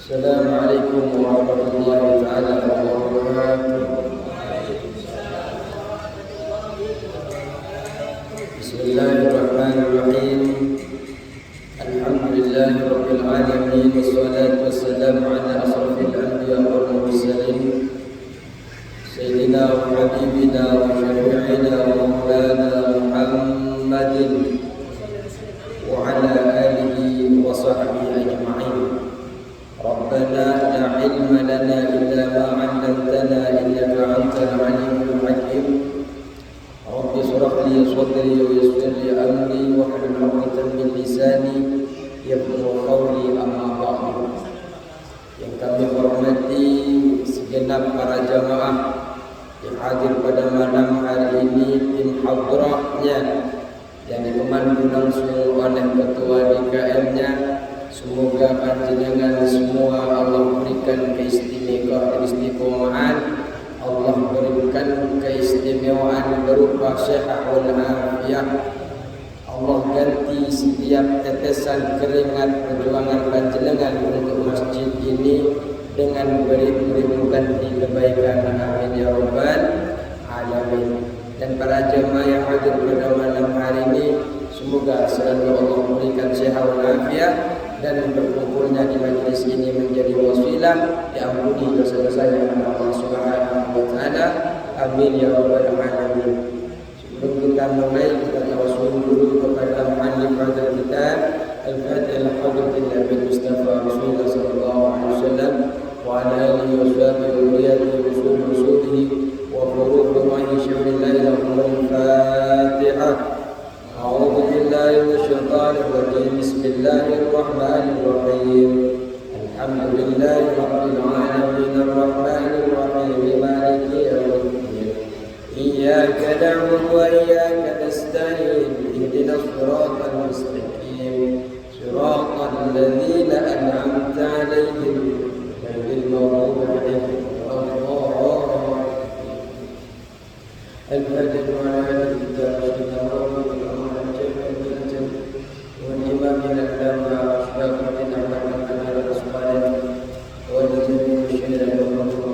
Assalamualaikum warahmatullahi taala wabarakatuh. Bismillahirrahmanirrahim. Alhamdulillahi rabbil alamin, wassalatu wassalamu ala asrafil anbiya wal mursalin sayyidina wa habibina wa syafi'ina wa maulana Muhammadin wa ala alihi wa sahbihi ajma'in. Rabbana la ilma lana illa ma 'allamtana innaka antal alimul hakim. Rabbi shrah li sadri wa yassir li amri wa hlul 'uqdatam min lisani yafqahu qawli, amma ba'du. Yang kami hormati segenap para jamaah yang hadir pada malam hari ini, tim hadrahnya yang dipemandu langsung oleh ketua DKM-nya. Semoga panjenengan semua Allah berikan keistimewaan, Allah berikan keistimewaan berupa sehat wal afiyah. Allah ganti setiap tetesan keringat perjuangan panjenengan untuk masjid ini dengan beribu-ribu ganti kebaikan. Amin ya rabbal alamin. Dan para jemaah yang hadir pada malam hari ini, semoga selalu Allah berikan sehat wal afiyah dan berkumpulnya di majlis ini menjadi wasilah diampuni dosa-dosanya oleh Allah Subhanahu wa taala. Amin ya rabbal alamin. Sebelum kita mulai, kita tawasul dulu kepada muallif hadal kitab Al-Fatihah Hadratin Nabi Mustafa Rasulullah sallallahu alaihi wasallam wa ala alihi wa sahbihi wa riyadihi wa rusulihi wa furu'i wa syu'rillahi al-Fatihah. A'udzu billahi minasyaitonir rajim. Bismillahir rahmanir rahim. Alhamdulillahi rabbil alamin arrahmanir rahim maliki yaumiddin. Iyyaka na'budu wa iyyaka nasta'in. Ihdinas siratal mustaqim. Siratal ladzina an'amta 'alaihim ghairil maghdubi 'alaihim waladdallin. Al-Fatihah wa ala alihi والإمام الأعلى أشباك من أعلى على الأصحاب والجميع الشهر والرسول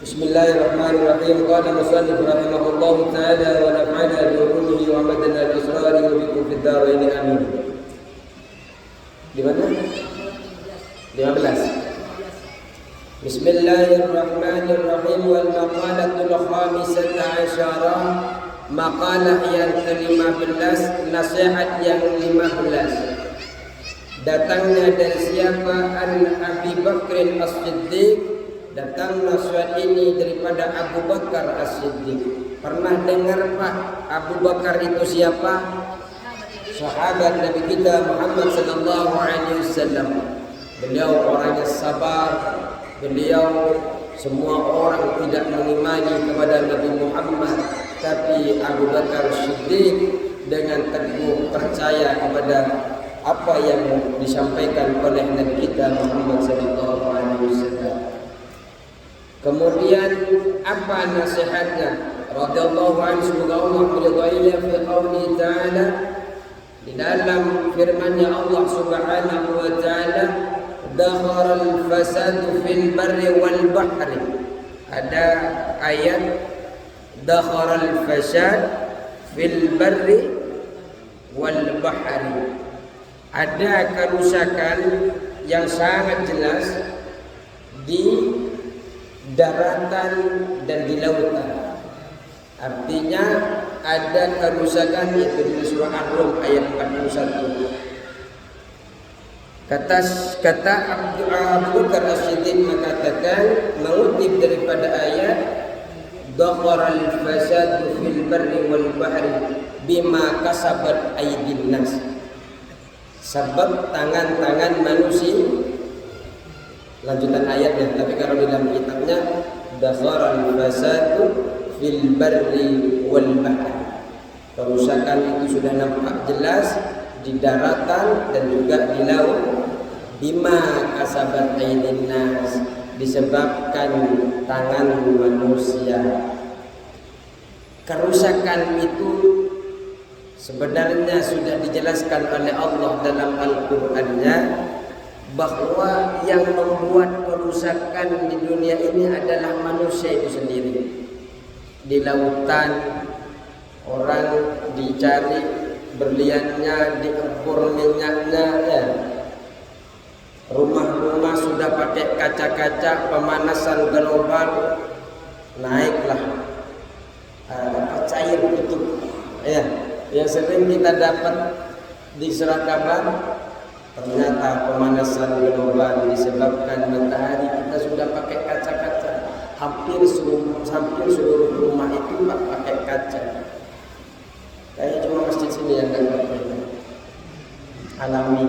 Bismillahirrahmanirrahim. Qala musannif rahimahullahu ta'ala wa naf'ana bi ulumihi wa madana bi asrarihi wa bikum fid dharain amin. Di mana? 15. Bismillahirrahmanirrahim. Wal maqalatul khamisata asyara, maqalah yang ke-15, nasihat yang 15. Datangnya dari siapa? An Abi Bakr As-Siddiq. Datang nasihat ini daripada Abu Bakar As-Siddiq. Pernah dengar Pak Abu Bakar itu siapa? Sahabat Nabi kita Muhammad sallallahu alaihi wasallam. Beliau orangnya sabar. Beliau, semua orang tidak mengimani kepada Nabi Muhammad, tapi Abu Bakar As-Siddiq dengan teguh percaya kepada apa yang disampaikan oleh Nabi kita Muhammad sallallahu alaihi wasallam. Kemudian apa nasihatnya? Radhiyallahu anhu, semoga Allah meridainya fi qouli ta'ala, di dalam firman-Nya Allah Subhanahu wa ta'ala, dhaharal fasadu fil barri wal bahri. Ada ayat dhaharal fasad fil barri wal bahri. Ada kerusakan yang sangat jelas di daratan dan di lautan. Artinya ada kerusakan, itu di surah Ar-Rum ayat 41. Kata Abu Bakar As-Siddiq mengatakan, mengutip daripada ayat Dhaqaral fasadu fil barri wal bahri bima kasabat aydin nas. Sebab tangan-tangan manusia, lanjutan ayatnya, tapi kalau di dalam kitabnya Dhaqaral fasadu fil barri wal bahri. Kerusakan itu sudah nampak jelas di daratan dan juga di laut. Bima kasabat aydin nas, disebabkan tangan manusia. Kerusakan itu sebenarnya sudah dijelaskan oleh Allah dalam Al-Qur'annya, bahwa yang membuat kerusakan di dunia ini adalah manusia itu sendiri. Di lautan orang dicari berliannya, diukur minyaknya, ya. Rumah-rumah sudah pakai kaca-kaca, pemanasan global, naiklah cair itu, ya, yang sering kita dapat di surat kabar. Ternyata pemanasan global disebabkan matahari. Kita sudah pakai kaca-kaca, hampir seluruh rumah itu pakai kaca. Kayaknya cuma masjid sini yang nggak pakai, alami.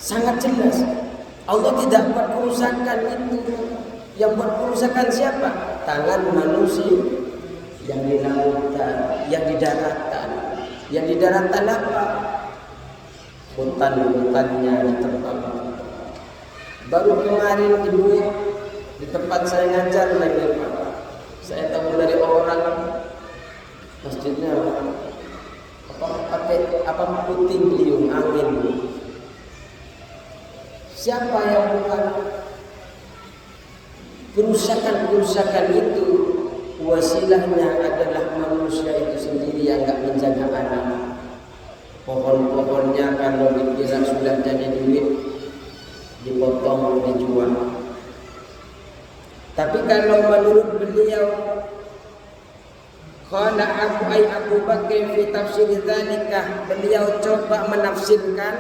Sangat jelas Allah tidak buat kerusakan itu. Yang buat kerusakan siapa? Tangan manusia. Yang di lautan, yang di daratan. Yang di daratan apa? Hutan-hutannya ditebang. Baru kemarin di tempat saya ngajar lagi, Pak, saya tahu dari orang masjidnya apa puting beliung angin. Siapa yang buat kerusakan itu? Wasilahnya adalah manusia itu sendiri yang enggak menjaga alam. Pohon-pohonnya kalau dikira sudah jadi duit, dipotong, dijual. Tapi kalau menurut beliau, qala Abu Bakar fi tafsir dzalika, beliau coba menafsirkan,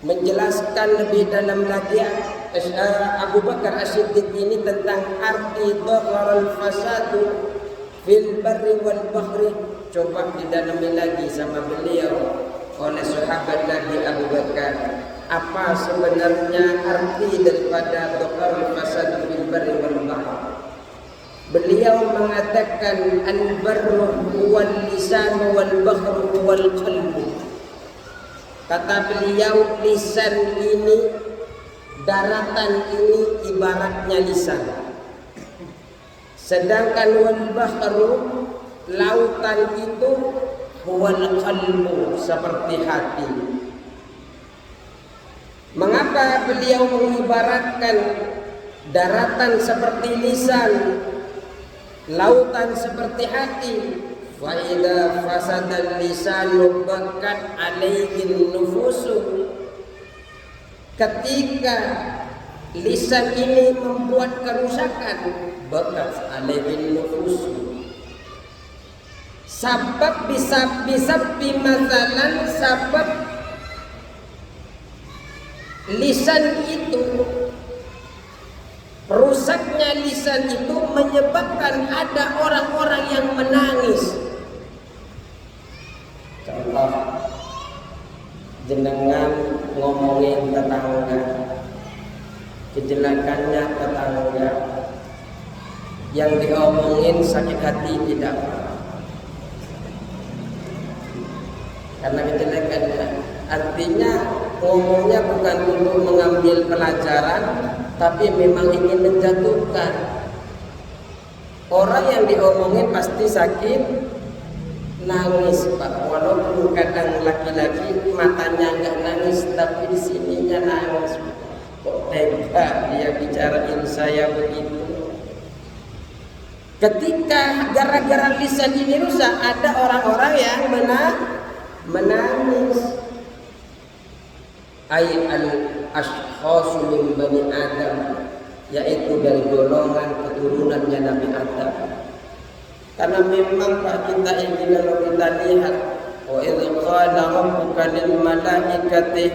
menjelaskan lebih dalam lagi. Abu Bakar As-Siddiq ini tentang arti dhaharul fasadu fil barri wal bahri. Coba didalami lagi sama beliau oleh sahabat Nabi Abu Bakar. Apa sebenarnya arti daripada dhaharul fasadu fil barri wal bahri? Beliau mengatakan al-barru wal lisan wal bahru wal qalbu. Kata beliau, lisan ini, daratan ini ibaratnya lisan. Sedangkan wal bahru, lautan itu, wal qalbu, seperti hati. Mengapa beliau mengibaratkan daratan seperti lisan, lautan seperti hati? Wa idza fasada lisanu bakat alaihin nufusu. Ketika lisan ini membuat kerusakan, bakat alaihin nufusu. Sabab bisa bimasalan, sabab lisan itu, rusaknya lisan itu menyebabkan ada orang-orang yang menangis. Contoh, jenengan ngomongin tetangga, kejelekannya tetangga, yang diomongin sakit hati tidak, karena kejelekannya. Artinya ngomongnya bukan untuk mengambil pelajaran, tapi memang ingin menjatuhkan. Orang yang diomongin pasti sakit, nangis, Pak. Walaupun kadang laki-laki matanya enggak nangis, tapi di sininya nangis. Kok tega dia bicarain saya begitu? Ketika gara-gara lisan ini rusak, ada orang-orang yang menangis. Ay al-ashkhasu min bani Adam, yaitu dari golongan keturunannya Nabi Adam. Karena memang Pak kita ini kalau kita lihat, wa idz qala rabbuka lil malaikati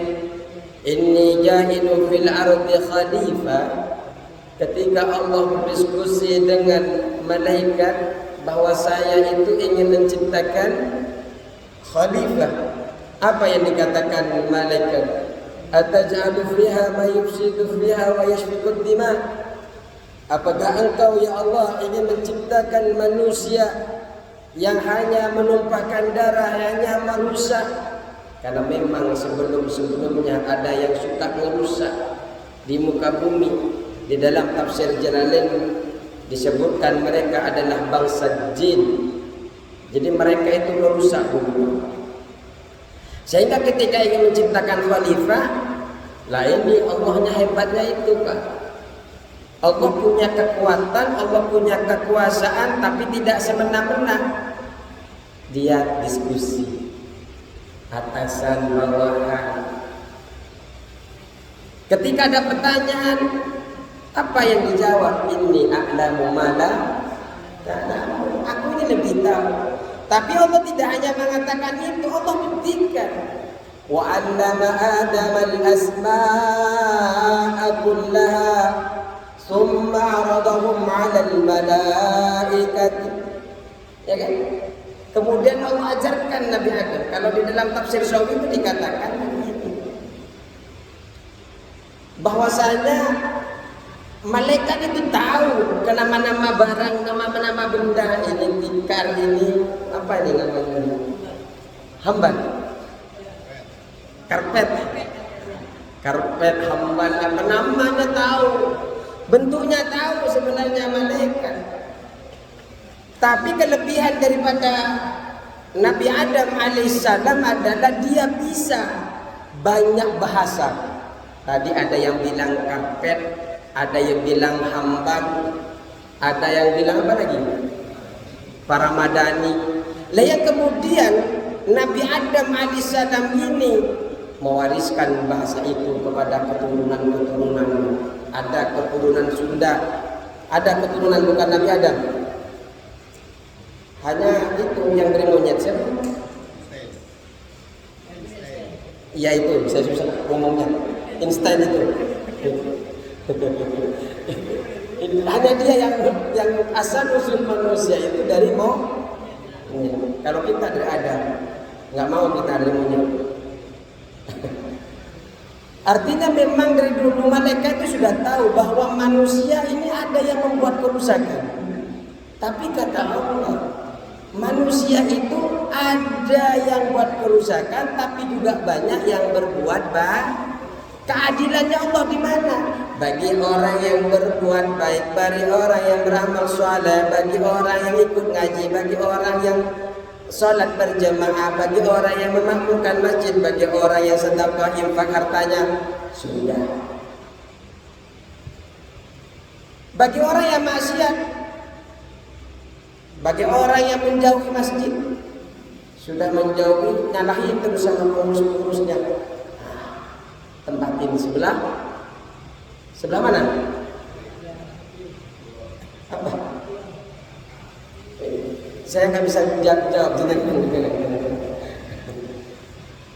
inni ja'ilun fil ardi khalifah, ketika Allah berdiskusi dengan malaikat bahwa saya itu ingin menciptakan khalifah, apa yang dikatakan malaikat? Ataj'alu fiha ma yufsidu fiha wa yasfiku dima. Apakah engkau ya Allah ingin menciptakan manusia yang hanya menumpahkan darah, hanya merusak? Karena memang sebelum-sebelumnya ada yang suka merusak di muka bumi. Di dalam tafsir Jalalain disebutkan mereka adalah bangsa jin. Jadi mereka itu merusak bumi. Sehingga ketika ingin menciptakan khalifah, lah ini Allahnya hebatnya itu Pak. Allah punya kekuatan, Allah punya kekuasaan, tapi tidak semena-mena. Dia diskusi atasan bawahan. Ketika ada pertanyaan, apa yang dijawab? Ini a'lamu ma la ta'lamun. Aku ini lebih tahu. Tapi Allah tidak hanya mengatakan itu, Allah buktikan. Wa 'allama Adama al-asma'a kullaha thumma 'aradahum 'alal malaikati. Ya kan? Kemudian Allah ajarkan Nabi Adam. Kalau di dalam tafsir Sawi itu dikatakan bahwasanya malaikat itu tahu ke nama-nama barang, nama-nama benda, ini tikar, ini apa ini namanya? Hamban. Karpet, hamban, apa namanya tahu. Bentuknya tahu sebenarnya malaikat. Tapi kelebihan daripada Nabi Adam alaihissalam adalah dia bisa banyak bahasa. Tadi ada yang bilang karpet, ada yang bilang hamban, ada yang bilang apa lagi? Para madani. Lah yang kemudian Nabi Adam alaihissalam ini mewariskan bahasa itu kepada keturunan-keturunan. Ada keturunan Sunda, ada keturunan bukan Nabi Adam. Hanya itu yang dari monyet siapa? Iya itu, saya susah ngomongnya. Einstein itu. Hanya dia yang asal usul manusia itu dari monyet. Kalau kita dari Adam, nggak mau kita dari monyet. Artinya memang dari dulu malaikat itu sudah tahu bahwa manusia ini ada yang membuat kerusakan. Tapi kata Allah, manusia itu ada yang buat kerusakan, tapi juga banyak yang berbuat baik. Keadilannya Allah di mana? Bagi orang yang berbuat baik, bagi orang yang beramal saleh, bagi orang yang ikut ngaji, bagi orang yang salat berjamaah, bagi orang yang memakmurkan masjid, bagi orang yang sedekah infak hartanya, sudah. Bagi orang yang maksiat, bagi orang yang menjauhi masjid, sudah menjauhi, nyalahi terus sama pengurus-pengurusnya. Tempatin sebelah mana? Apa? Saya nggak bisa jawab.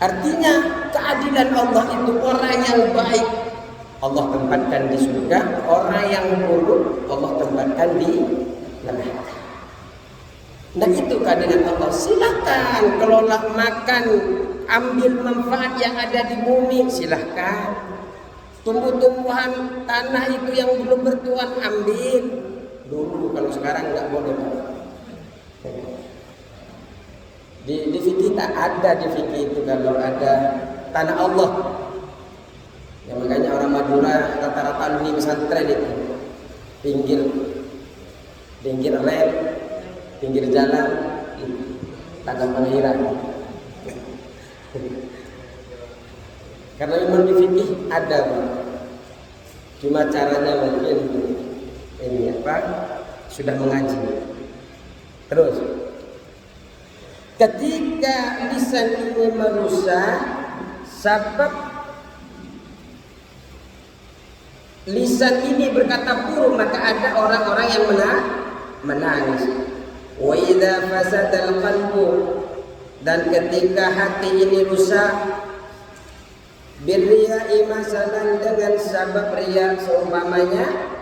Artinya keadilan Allah itu orang yang baik Allah tempatkan di surga, orang yang buruk Allah tempatkan di neraka. Nah itu keadilan Allah. Silakan kelola, makan, ambil manfaat yang ada di bumi, silahkan. Tumbuh-tumbuhan tanah itu yang belum bertuan ambil dulu, kalau sekarang nggak boleh. Di fikih tak ada, di fikih itu kalau ada tanah Allah. Ya makanya orang Madura rata-rata alumni pesantren itu pinggir rel, pinggir jalan, tanah pengairan. Karena memang di fikih ada, cuma caranya mungkin ini apa? Sudah mengaji. Terus, ketika lisan ini merusak, sebab lisan ini berkata buruk, maka ada orang-orang yang menangis. Wa idza fasadal qalbu, dan ketika hati ini rusak, birriya'i masalan, dengan sabab riya, seumpamanya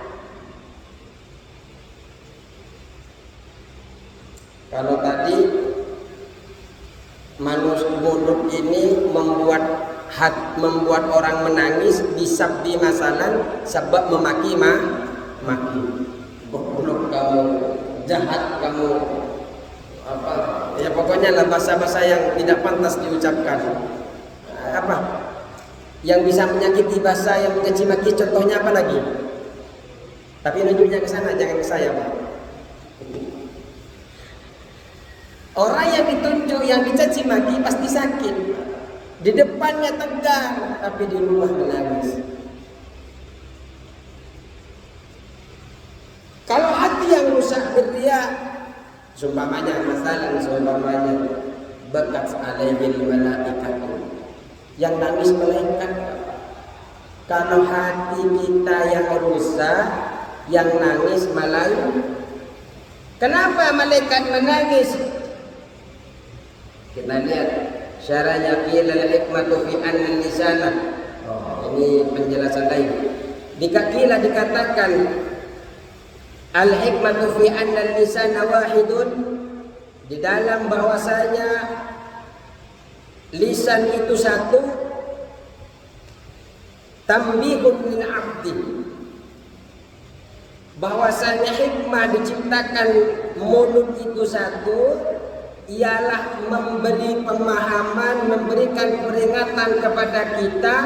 kalau tadi manusia mulut ini membuat orang menangis, disabdi masalan, sebab memaki maki, goblok kamu, jahat kamu, apa ya, pokoknya lah bahasa-bahasa yang tidak pantas diucapkan, apa yang bisa menyakiti, bahasa yang mencaci maki. Contohnya apa lagi? Tapi nunjuknya ke sana, jangan ke saya, Pak. Orang yang ditunjuk, yang dicaci maki pasti sakit. Di depannya tegar, tapi di rumah menangis. Kalau hati yang rusak berria, seumpamanya bekat alaihil malaikatu, yang nangis malaikat. Kalau hati kita yang rusak, yang nangis malaikat. Kenapa malaikat menangis? Kita lihat syarahnya, qila al-hikmatu fi anna lisana. Ini penjelasan lain. Qila dikatakan al-hikmatu fi anna lisana wahidun, di dalam bahwasanya lisan itu satu, tambihun lil abdi, bahwasanya hikmah diciptakan mulut itu satu ialah memberi pemahaman, memberikan peringatan kepada kita,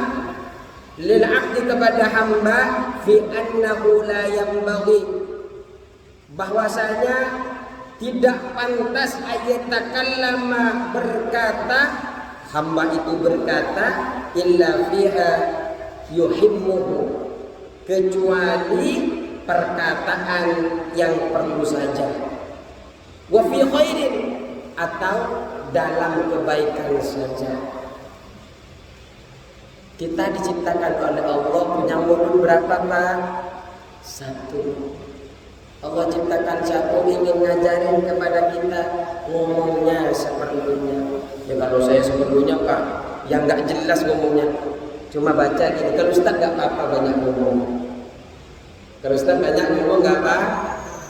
lil abdi, kepada hamba, fi annahu la yanbaghi, bahwasanya tidak pantas ayatakallama, berkata, hamba itu berkata, illa fiha yuhimmuhu, kecuali perkataan yang perlu saja, wa fi khairin, atau dalam kebaikan saja. Kita diciptakan oleh Allah punya mulut berapa, Pak? Satu. Allah ciptakan satu, ingin ngajarin kepada kita ngomongnya seperlunya. Ya kalau saya seperlunya, Pak, yang nggak jelas ngomongnya, cuma baca gini. Kalau Ustaz nggak apa-apa banyak ngomong. Kalau Ustaz banyak ngomong nggak apa,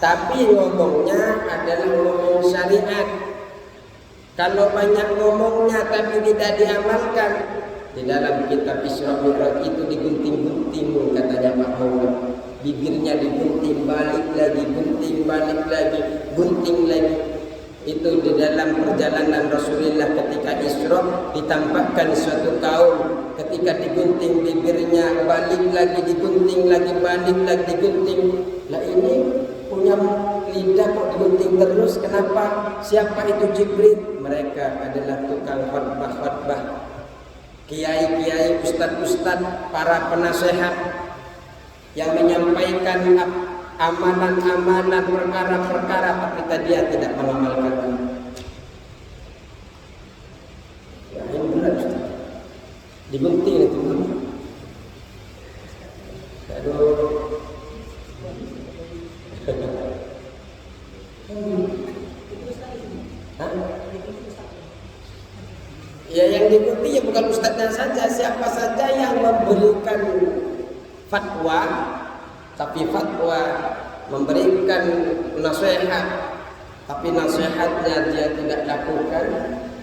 tapi ngomongnya adalah ngomong syariat. Kalau banyak ngomongnya tapi tidak diamalkan, di dalam kitab Isra Mi'raj itu digunting-gunting, katanya Pak Muhammad. Bibirnya digunting, balik lagi, gunting, balik lagi, gunting lagi. Itu di dalam perjalanan Rasulullah ketika Isra, ditampakkan suatu kaum ketika digunting bibirnya, balik lagi, digunting lagi, balik lagi, digunting. Lah ini punya lidah kok digunting terus, kenapa? Siapa itu Jibril? Mereka adalah tukang khutbah-khutbah, kiai-kiai, ustad-ustad, para penasehat yang menyampaikan amalan-amalan, perkara-perkara, tapi dia tidak mengamalkan. Ya, ini benar, Ustaz. Digunting itu. Aduh. Ya, yang diikuti ya bukan ustadznya saja, siapa saja yang memberikan fatwa, tapi fatwa memberikan nasihat, tapi nasihatnya dia tidak lakukan,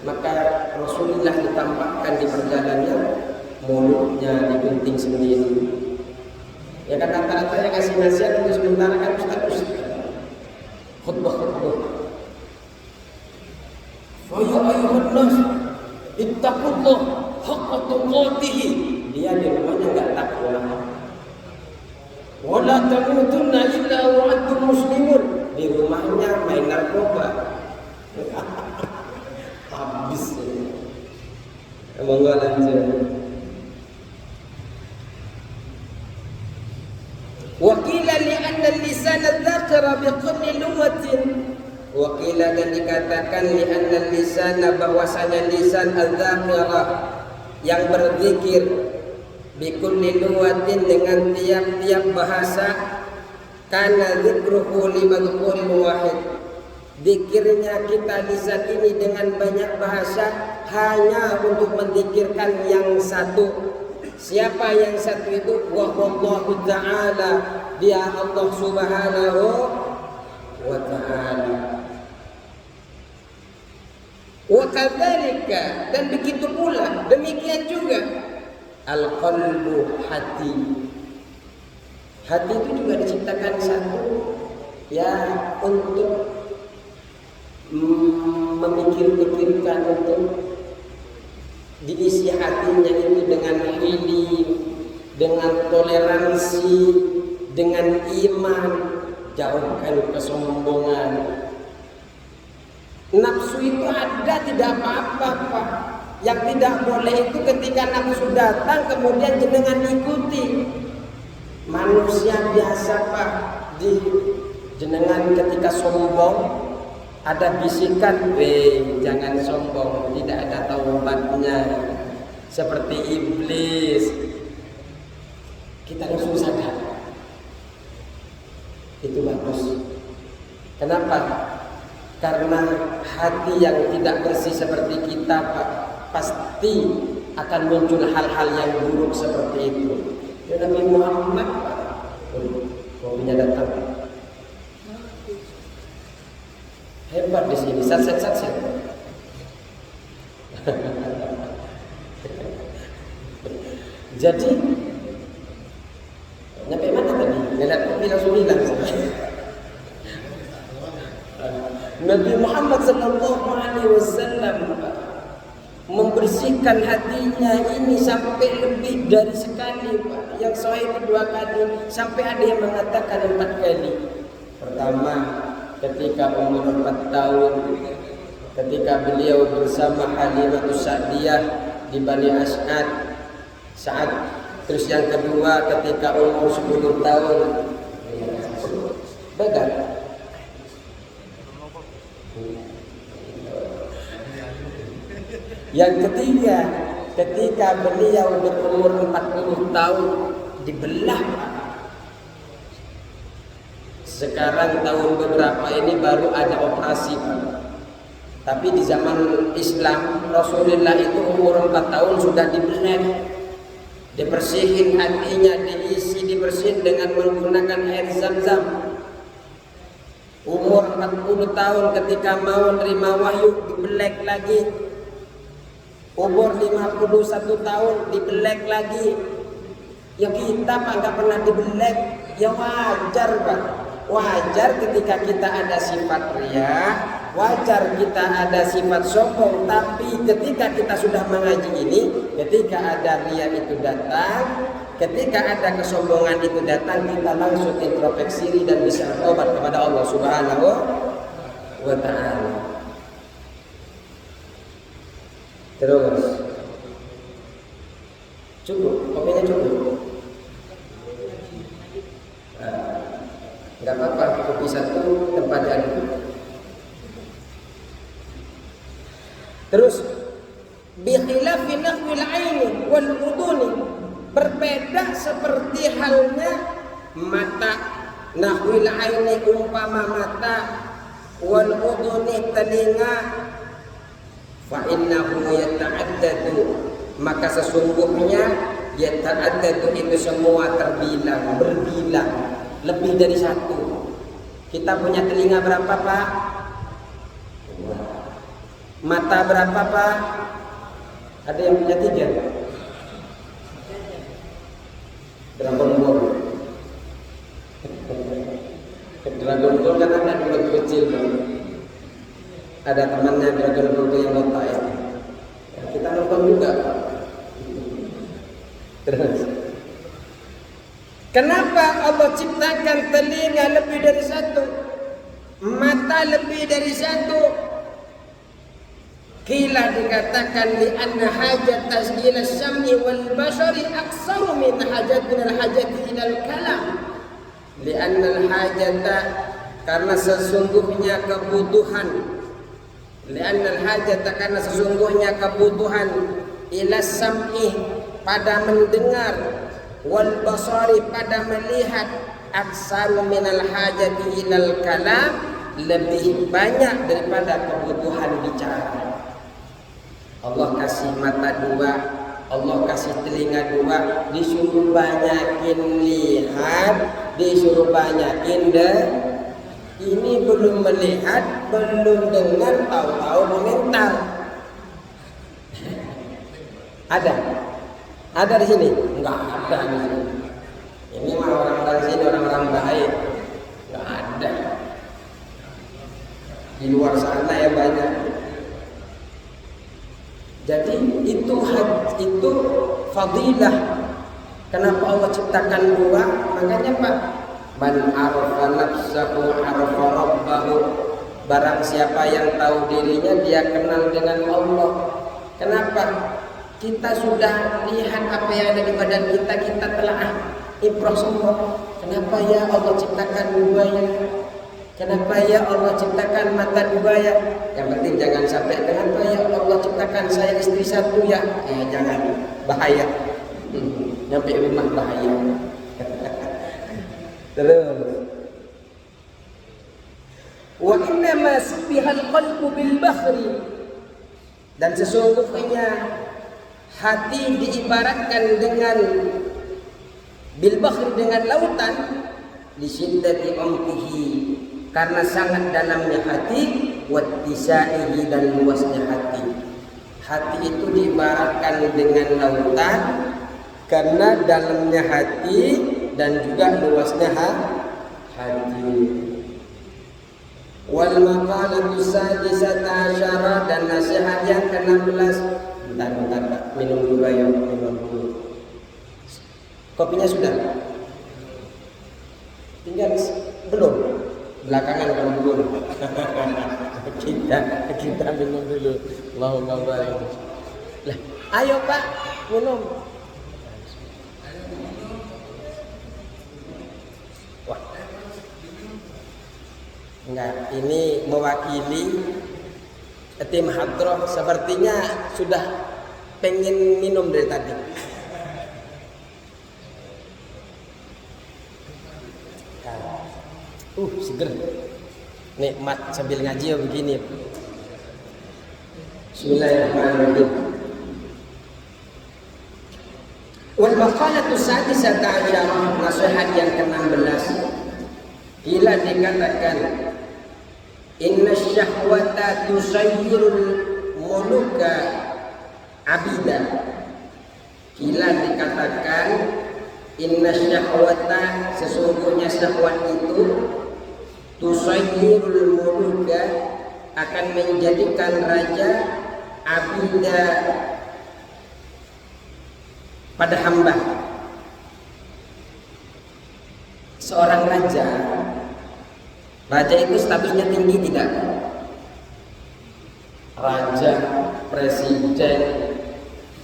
maka Rasulullah ditampakkan di perjalanannya mulutnya digunting sendiri. Ya kan rata-rata yang kasih nasihat itu sementara kan ustaz khutbah. Fa ya ayyuhan nas ittaqullah haqqa tuqatih. Dia di rumahnya enggak takwa. Wala tamutunna illa wa antum muslimun. Di rumahnya main narkoba. Habis. Monggo lanjut. Wakila li'anna al-lisana dzakara biqulli lughatin. Wakila, dan dikatakan li'anna al-lisana, bahwasanya lisan al-dzakara, yang berzikir, bikulli luwatin dengan tiap-tiap bahasa, kana dzikruhu limadkhulin wahid. Zikirnya kita di saat ini dengan banyak bahasa hanya untuk menzikirkan yang satu. Siapa yang satu itu? Wallahu ta'ala, dia Allah Subhanahu wa ta'ala. Wa kadzalika, dan begitu pula, demikian juga al-qalbu, hati. Hati itu juga diciptakan satu ya untuk memikir-pikirkan, untuk diisi hatinya ini dengan hilim, dengan toleransi, dengan iman, jauhkan kesombongan. Nafsu itu ada, tidak apa-apa Pak. Yang tidak boleh itu ketika nafsu datang kemudian jenengan ikuti. Manusia biasa Pak, di jenengan ketika sombong ada bisikan, jangan sombong, tidak ada taubatnya, seperti iblis. Kita langsung sadar, itu bagus. Kenapa? Karena hati yang tidak bersih seperti kita Pak, pasti akan muncul hal-hal yang buruk seperti itu. Ya Nabi Muhammad Pak, mobilnya datang. Hebat di sini, satset. Jadi nyampe mana tadi? Ngeliat kopi langsung hilang. Nabi Muhammad sallallahu alaihi wasallam membersihkan hatinya ini sampai lebih dari sekali Pak. Yang sahih itu 2 kali, sampai ada yang mengatakan 4 kali. Pertama, ketika umur 4 tahun, ketika beliau bersama Halimah Sa'diyah di Bani As'ad saat. Terus yang kedua ketika umur 10 tahun Badar. Yang ketiga ketika beliau berumur 40 tahun dibelah. Sekarang tahun beberapa ini baru ada operasi. Tapi di zaman Islam Rasulullah itu umur 4 tahun sudah dibelah. Dibersihin hatinya, dibersihin dengan menggunakan air Zam-Zam. Umur 40 tahun ketika mau menerima wahyu dibelek lagi. Umur 51 tahun dibelek lagi. Ya kita Pak nggak pernah dibelek. Ya wajar Pak. Wajar ketika kita ada sifat riya, wajar kita ada sifat sombong. Tapi ketika kita sudah mengaji ini, ketika ada riya itu datang, ketika ada kesombongan itu datang, kita langsung introspeksi diri dan bisa bertobat kepada Allah Subhanahu wa ta'ala. Terus cukup, kopinya cukup. Enggak apa-apa, kopi satu tempat adu. Terus bikhilafi nahwil aini wal uduni, berbeda seperti halnya mata. Nahwil aini umpama mata, wal uduni telinga. Fa innahu yata'addadu, maka sesungguhnya yata'addadu itu semua terbilang, berbilang, lebih dari satu. Kita punya telinga berapa Pak? Mata berapa Pak? Ada yang punya 3? Dragon Ball. Dragon Ball kan ada dulu kecil Pak. Ada temannya Dragon Ball yang botak ya. Kita nonton juga Pak. Terus kenapa Allah ciptakan telinga lebih dari satu, mata lebih dari satu? Kila dikatakan li anna hajat ila syam'i wal basari aksaru min hajatina al-hajati ila al-kalam. Li anna al-hajata, karena sesungguhnya kebutuhan, li anna al-hajata, karena sesungguhnya kebutuhan ila sam'i, pada mendengar, wal basari pada melihat, aksaru minal hajati ilal kalam, lebih banyak daripada kebutuhan bicara. Allah kasih mata dua, Allah kasih telinga dua, disuruh banyakin lihat, disuruh banyakin ini belum melihat, belum dengar, tahu-tahu komentar. Ada di sini? Enggak ada di sini. Ini mah orang-orang sini orang-orang baik. Enggak ada. Di luar sana ya banyak. Jadi itu fadilah. Kenapa Allah ciptakan dua? Makanya Pak, man arafa nafsahu arafa rabbahu. Barang siapa yang tahu dirinya, dia kenal dengan Allah. Kenapa? Kita sudah lihat apa yang ada di badan kita, kita telah ibrah semua. Kenapa ya Allah ciptakan dua ya? Kenapa ya Allah ciptakan mata dua ya? Yang penting jangan sampai kenapa ya Allah ciptakan saya istri satu ya? Jangan, bahaya. Nyampe rumah bahaya. Terus. Wa inna ma subbihal qalbu bil bahri. Dan sesungguhnya hati diibaratkan dengan bil bahri, dengan lautan, li syiddati umtihi, karena sangat dalamnya hati, wattisaihi, dan luasnya hati. Hati itu diibaratkan dengan lautan karena dalamnya hati dan juga luasnya hati. Wal maqalatu sadisata asyara, dan nasihat yang ke-16. Bentar, Pak. Minum dulu ya, minum dulu. Kopinya sudah? Tinggal belum? Belakangan kalau belum. kita minum dulu. Allahumma barik. Lah, ayo Pak, minum. Wah. Enggak, ini mewakili tim hadroh, sepertinya sudah pengen minum dari tadi. Seger, nikmat sambil ngaji ya begini. Bismillahirrahmanirrahim. Wal maqalatu sadisata asyarah, nasihat yang ke-16. Bila dikatakan inna syahwata tusayyirul muluka abida. Bila dikatakan inna syahwata, sesungguhnya syahwat itu tusayyirul muluka, akan menjadikan raja abida pada hamba. Seorang raja itu statusnya tinggi tidak? Raja, presiden,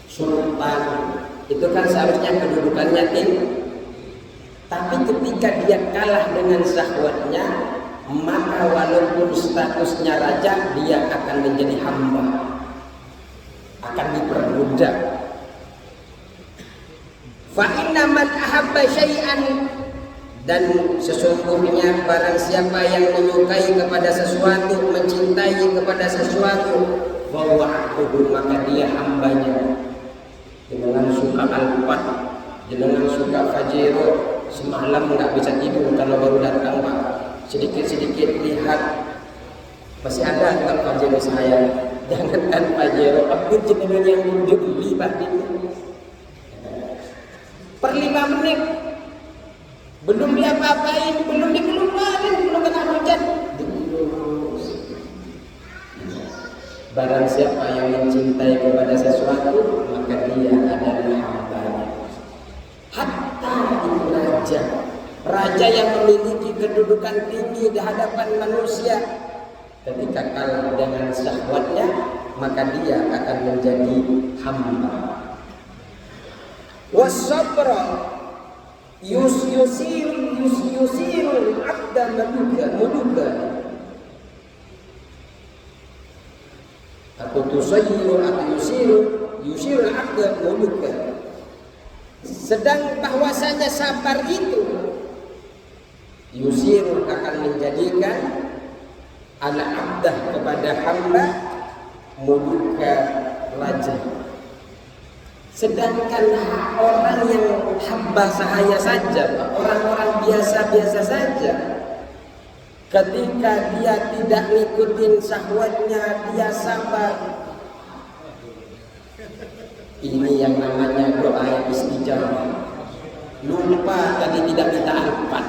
sultan, itu kan seharusnya kedudukannya tinggi. Tapi ketika dia kalah dengan syahwatnya, maka walaupun statusnya raja, dia akan menjadi hamba, akan diperbudak. Fa inna man ahabba syai'an, dan sesungguhnya barang siapa yang menyukai kepada sesuatu, mencintai kepada sesuatu, wa'ahuhu, maka dia hambanya. Jenengan suka Alphard, jenengan suka Pajero, semalam nggak bisa tidur kalau baru datang Pak. Sedikit-sedikit lihat, masih ada nggak Pajero saya? Jangankan Pajero, aku jenengan yang beli Pak itu. Per 5 menit belum diapa-apain, belum dikeluarin, belum kena hujan. Barang siapa yang mencintai kepada sesuatu, maka dia adalah hambanya. Hatta itu raja yang memiliki kedudukan tinggi di hadapan manusia, ketika kalah dengan syahwatnya, maka dia akan menjadi hamba. Wasabra yusirul abda muluka, atau tusayyiru atau yusirul abda muluka. Sedang bahwasanya sabar itu yusirul akan menjadikan ala abdah kepada hamba muluka raja. Sedangkan orang yang hamba sahaya saja, orang-orang biasa-biasa saja, ketika dia tidak ngikutin syahwatnya, dia sabar. Ini yang namanya doa istijabah. Lupa tadi tidak kita angkat.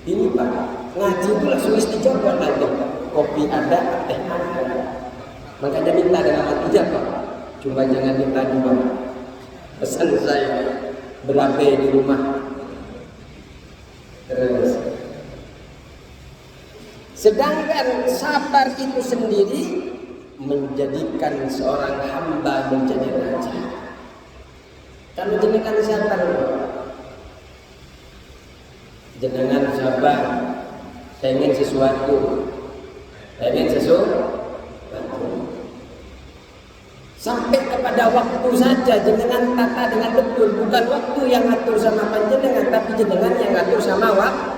Ini Pak, ngaji itu langsung istijabah lagi. Kopi ada, teh ada. Makanya minta dengan istijabah. Cuma jangan minta dua. Pesan saya berabe di rumah. Terus. Sedangkan sabar itu sendiri menjadikan seorang hamba menjadi raja. Kalau jenengan sabar, jenengan sabar, pengen sesuatu, sampai kepada waktu saja jenengan tata dengan betul, bukan waktu yang ngatur sama panjenengan, tapi jenengan yang ngatur sama waktu.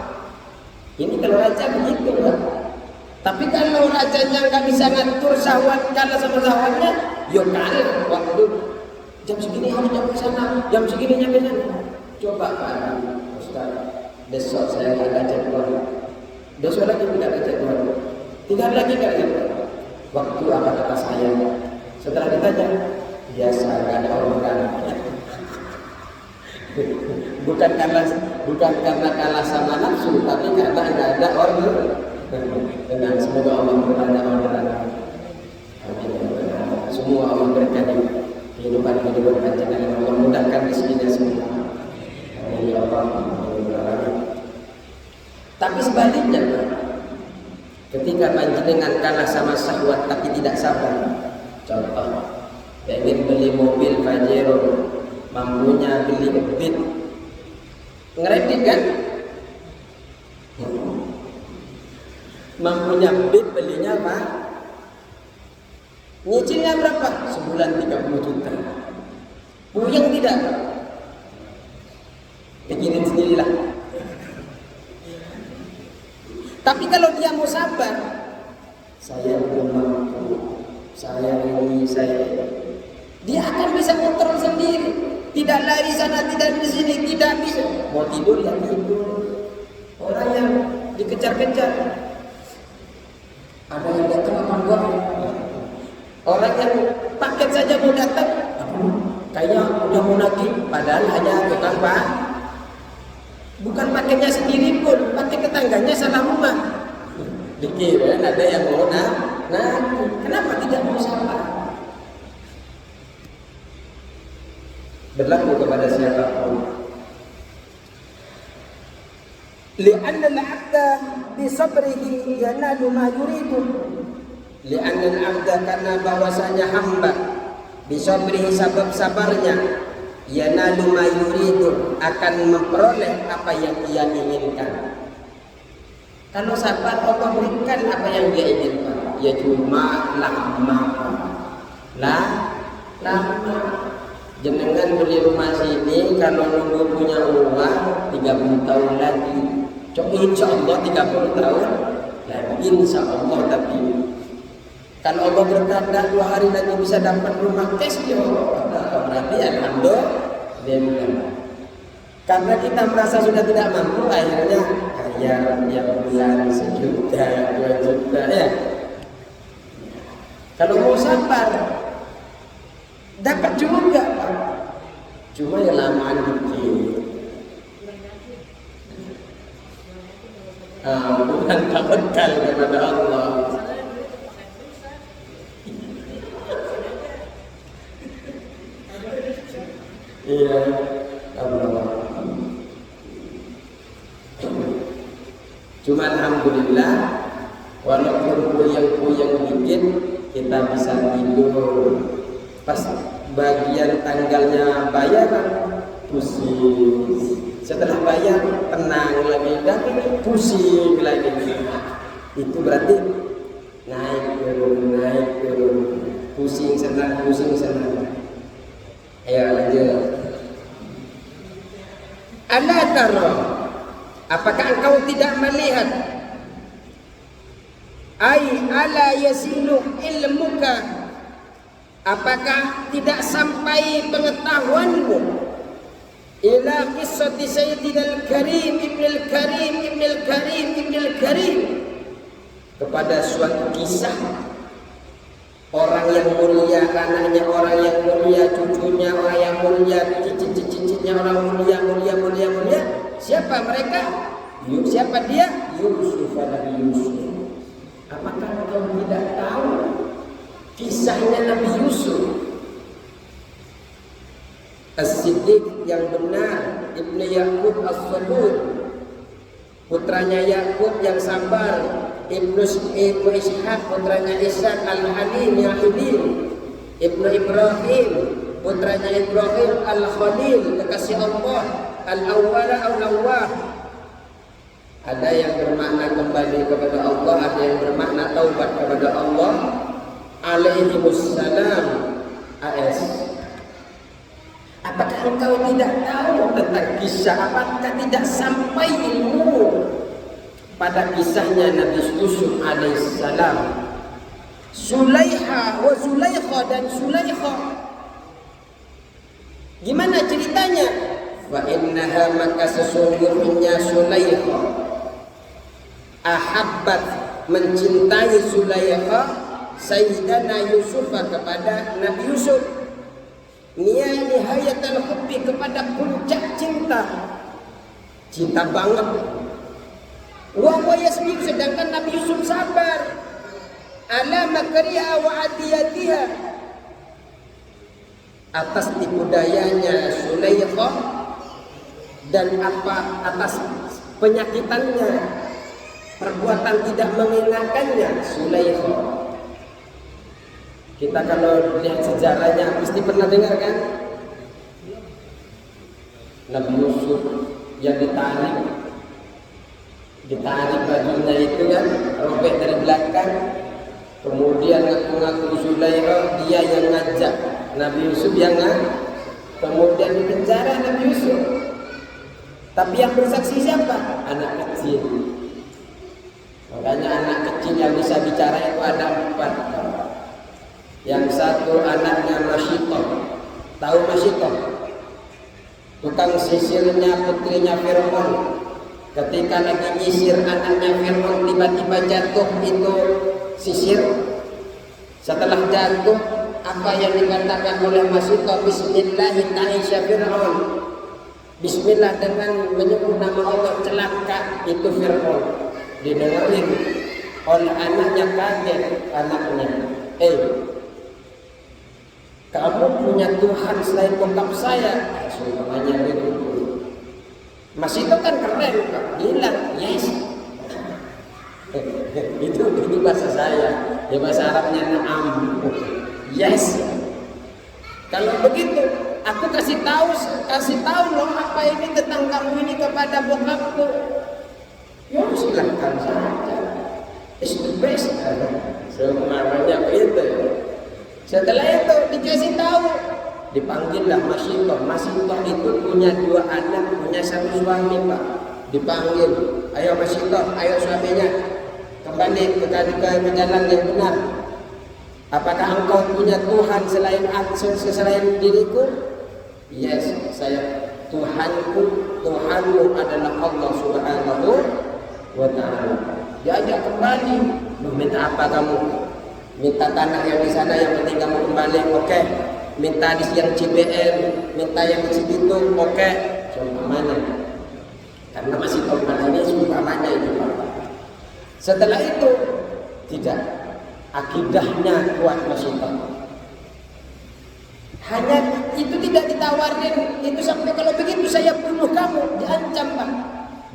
Ini kalau raja begitu, Pak. Tapi kalau rajanya nggak bisa ngatur syahwat, kalah sama syahwatnya, yo kalah waktu jam segini harus nyampe sana, jam segini nyampe sana. Coba Pak Ustaz, besok saya nggak ada jadwal, besok lagi tidak ada jadwal, tinggal lagi nggak ada jadwal. Waktu apa kata saya? Setelah ditanya, biasa nggak ada orang. Bukan karena kalah sama nafsu, tapi karena nggak ada orang. Dengan semoga Allah berkata orang. Amin. Semua Allah berkati kehidupan panjenengan, Allah mudahkan rezekinya semua. Amin ya Allah. Tapi sebaliknya, ketika panjenengan kalah sama syahwat tapi tidak sabar. Contoh, ingin beli mobil Pajero, mampunya beli Beat, ngeredit kan? Mampunya Beat, belinya apa? Nyicilnya berapa? Sebulan 30 juta. Puyeng tidak? Pikirin sendirilah. Tapi kalau dia mau sabar, saya belum mampu, saya ini, dia akan bisa kontrol sendiri. Tidak lari sana, tidak di sini, tidak bisa. Mau tidur ya tidur. Orang yang dikejar-kejar, ada yang datang apa enggak? Orang yang paket saja mau datang, kayaknya udah mau nagih, padahal hanya tukang Pak. Bukan paketnya sendiri pun, paket tetangganya salah rumah. Dikira ada yang mau kenapa tidak mau sabar? Berlaku kepada siapapun. Li'anna al-'abda bi sabrihi yanalu ma yuridu. Li'anna al-'abda karena bahwasanya hamba bi sabrihi sabab sabarnya yanalu ma yuridu akan memperoleh apa yang ia inginkan. Kalau sabar Allah berikan apa yang dia inginkan. Ya cuma lama. Jenengan beli rumah sini kalau nunggu punya uang 30 tahun lagi. Coba insya Allah 30 tahun lagi insya Allah. Tapi kalau Allah berkata 2 hari lagi bisa dapat rumah cash ya Allah, berarti alhamdulillah. Karena kita merasa sudah tidak mampu, akhirnya kaya tiap bulan 1 juta, 2 juta ya. Kalau mau sabar dapat juga Pak, cuma ya lamaan dikit. Bukan tawakal kepada Allah. Iya, Allah. Cuma alhamdulillah, walaupun puyeng-puyeng dikit, kita bisa tidur. Pas bagian tanggalnya bayaran pusing, setelah bayar tenang lagi dan pusing lagi. Itu berarti naik turun, pusing senang. Ala tara, apakah engkau tidak melihat? Ai ala yasilu ilmuka, apakah tidak sampai pengetahuanmu ila qissati sayyidina al-karim ibnul karim ibnul karim ibnul karim, kepada suatu kisah orang yang mulia, anaknya orang yang mulia, cucunya orang yang mulia, cicit-cicitnya orang mulia. Siapa mereka? Siapa dia? Yusuf, Nabi Yusuf. Apakah kau tidak tahu kisahnya Nabi Yusuf? As-Siddiq yang benar, Ibnu Yaqub As-Sabur, putranya Yaqub yang sabar, Ibnu Ishaq putranya Ishaq Al-Halim yang Hilim, Ibnu Ibrahim putranya Ibrahim Al-Khalil, kekasih Allah, Al-Awwala Al-Awwah. Ada yang bermakna kembali kepada Allah, ada yang bermakna taubat kepada Allah. Alaihimussalam. AS. Apakah engkau tidak tahu tentang kisah? Apakah tidak sampai ilmu pada kisahnya Nabi Yusuf alaihissalam? Sulaiha wa Sulaikha dan Sulaikha. Gimana ceritanya? Wa innaha, maka sesungguhnya Sulaikha ahabbat, mencintai Sulaikha Sayyidana Yusuf, kepada Nabi Yusuf, nihayatul hubbi, kepada puncak cinta banget. Wa yasbir, sedangkan Nabi Yusuf sabar ala makriha wa adiyatiha, atas tipu dayanya Sulaikha dan atas penyakitannya, perbuatan tidak mengenakannya Sulaikha. Kita kalau lihat sejarahnya mesti pernah dengar kan? Nabi Yusuf yang ditarik bajunya itu kan, robek dari belakang. Kemudian ngaku-ngaku Sulaikha dia yang ngajak, Nabi Yusuf yang kemudian dipenjara Nabi Yusuf. Tapi yang bersaksi siapa? Anak kecil. Makanya anak kecil yang bisa bicara itu ada 4. Yang satu anaknya Masyitoh. Tahu Masyitoh? Tukang sisirnya putrinya Fir'aun. Ketika lagi nyisir anaknya Fir'aun, tiba-tiba jatuh itu sisir. Setelah jatuh, apa yang dikatakan oleh Masyitoh? Bismillahirrahmanirrahim Fir'aun. Bismillah, dengan menyebut nama Allah, celaka itu Fir'aun. Didengarin oleh anaknya, kaget anaknya. Kamu punya Tuhan selain bokap saya? Semuanya begitu. Mas itu kan keren, Pak. Bilang, yes. itu bahasa saya. Ya bahasa Arabnya na'am. Yes. Kalau begitu, aku kasih tahu loh apa ini tentang kamu ini kepada bokapku. Ya silahkan saja. It's the best. Semuanya begitu. Setelah itu dikasih tahu, dipanggillah Masyitoh. Masyitoh itu punya 2 anak, punya 1 suami, Pak. Dipanggil, ayo Masyitoh, ayo suaminya, kembali ke jalan yang benar. Apakah engkau punya Tuhan selain diriku? Yes, saya. Tuhanmu adalah Allah Subhanahu wa ta'ala. Diajak kembali. Minta apa kamu? Minta tanah yang di sana, yang penting kamu kembali, oke. Minta di yang CBM, minta yang di situ, oke. Seumpamanya. Karena masih korban ini seumpamanya itu. Setelah itu tidak, akidahnya kuat masih tahu. Hanya itu tidak ditawarin, itu sampai kalau begitu saya bunuh kamu, diancam, Pak.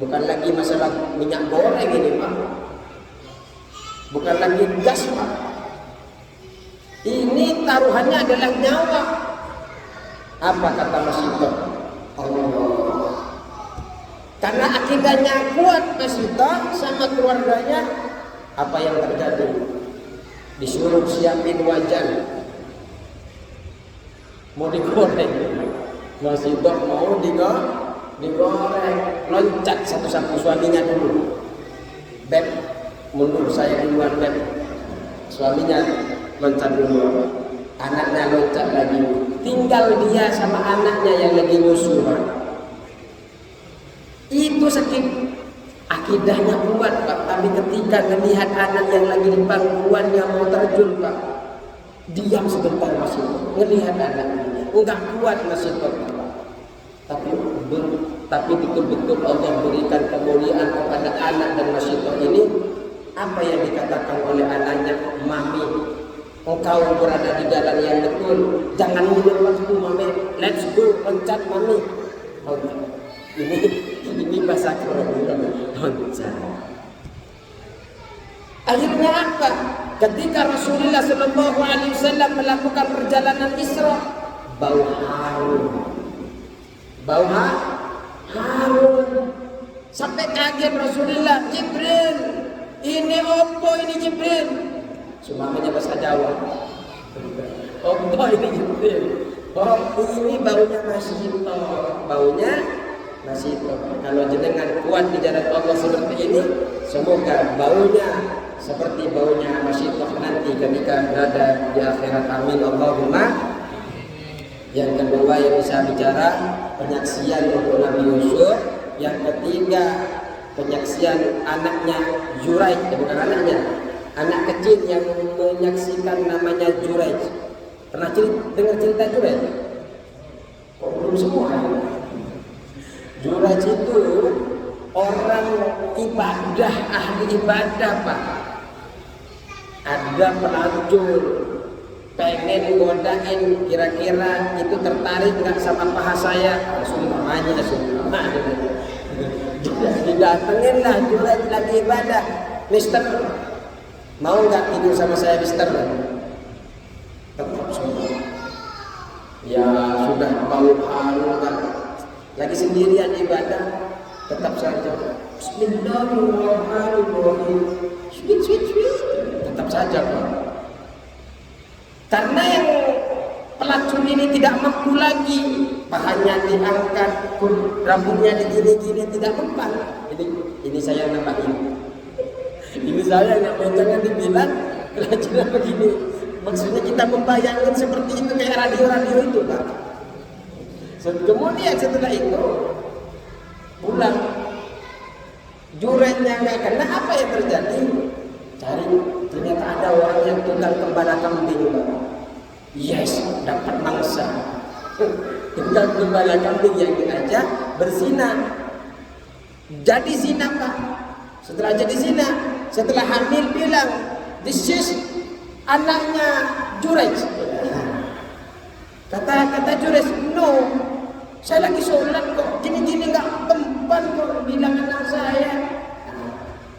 Bukan lagi masalah minyak goreng ini, Pak. Bukan lagi gas, Pak. Ini taruhannya adalah nyawa. Apa kata Masyitoh? Allah. Karena akidahnya kuat Masyitoh sama keluarganya, apa yang terjadi? Disuruh siapin wajan, mau digoreng. Masyitoh mau digoreng, loncat satu-satu suaminya dulu. Beb, mundur saya duluan beb. Suaminya loncat dulu, anaknya loncat lagi. Tinggal dia sama anaknya yang lagi nyusu. Itu sakit. Akidahnya kuat Pak, tapi ketika melihat anak yang lagi di pangkuan yang mau terjun Pak, diam sebentar masih ngelihat anaknya, enggak kuat masih Pak. Tapi betul-betul Allah berikan kemuliaan kepada anak dan Masyito ini. Apa yang dikatakan oleh anaknya, mami, engkau berada di jalan yang betul, jangan mundur waktu mami, let's go, loncat mami. Ini bahasa Quran. Akhirnya apa? Ketika Rasulullah Shallallahu Alaihi Wasallam melakukan perjalanan Isra, bau harum, sampai kaget Rasulullah. Jibril, ini opo ini Jibril? Semuanya bahasa Jawa. Opo ini Jibril? Oh ini baunya Masyito, Masyito. Kalau jenengan kuat di jalan Allah seperti ini, semoga baunya seperti baunya Masyito nanti ketika berada di akhirat. Amin Allahumma. Yang kedua yang bisa bicara penyaksian untuk Nabi Yusuf. Yang ketiga penyaksian anaknya Juraij, bukan anaknya, anak kecil yang menyaksikan namanya Juraij. Pernah dengar cerita Juraij? Kok belum semua? Juraij itu orang ibadah, ahli ibadah Pak. Ada pelacur pengen godain, kira-kira itu tertarik nggak sama paha saya, sumpah didatengin lah Juraij lagi ibadah. Mister, mau nggak tidur sama saya Mister? Tetap semua. Ya sudah bau harum kan, lagi sendirian ibadah, tetap saja Bismillahirrahmanirrahim, sweet, tetap saja Pak. Karena yang pelacur ini tidak mampu lagi, pahanya diangkat, rambutnya digini-gini, tidak mempan. Ini saya nambahin. Ini saya nambahin, jangan dibilang pelacurnya begini. Maksudnya kita membayangkan seperti itu kayak radio-radio itu Pak. Kemudian setelah itu pulang, Juraijnya nggak kena, apa yang terjadi? Cari, ternyata ada orang yang tukang gembala kambing Pak. Yes, dapat mangsa. Tukang gembala kambing yang diajak berzina. Jadi zina Pak. Setelah jadi zina, setelah hamil bilang, this is anaknya Juraij. Kata Juraij, no, saya lagi sholat kok, gini-gini nggak tempat kok bilang anak saya.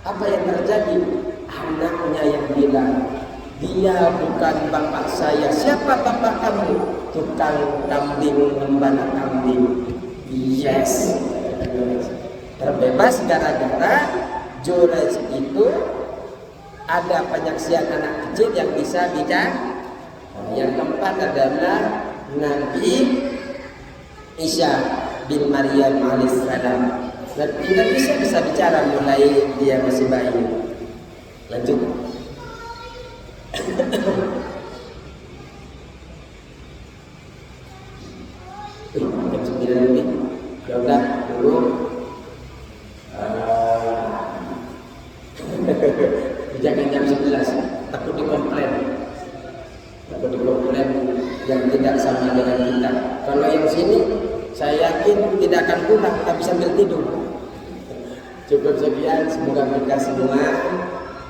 Apa yang terjadi? Anaknya yang bilang, dia bukan bapak saya. Siapa bapak kamu? Tukang kambing, gembala kambing. Yes, terbebas gara-gara Juraij itu ada penyaksian anak kecil yang bisa bicara. Yang keempat adalah Nabi Isa bin Maryam alaihissalam. Nabi Isa bisa bicara mulai dia masih bayi. Lanjut. Jam 9 lebih. Udah dulu. Jangan jam 11. Takut dikomplain yang tidak sama dengan kita. Kalau yang sini saya yakin tidak akan pulang, tapi sambil tidur. Cukup sekian, semoga berkah semua.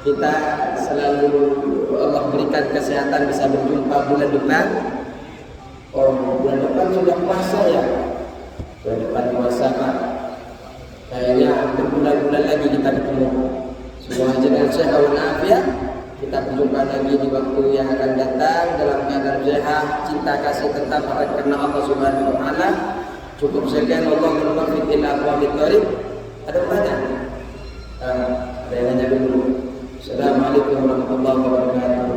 Kita selalu Allah berikan kesehatan, bisa berjumpa bulan depan. Oh, bulan depan sudah puasa ya? Bulan depan puasa Pak. Kayaknya berbulan-bulan lagi kita ketemu. Semoga dengan sehat walafiat. Kita berjumpa lagi di waktu yang akan datang dalam keadaan sehat, cinta kasih tetap karena Allah Subhanahu wa taala. Cukup sekian, Allahumma muwaffiq ila aqwamit thoriq. Ada pertanyaan? Ada yang nanya dulu. Assalamualaikum warahmatullahi wabarakatuh.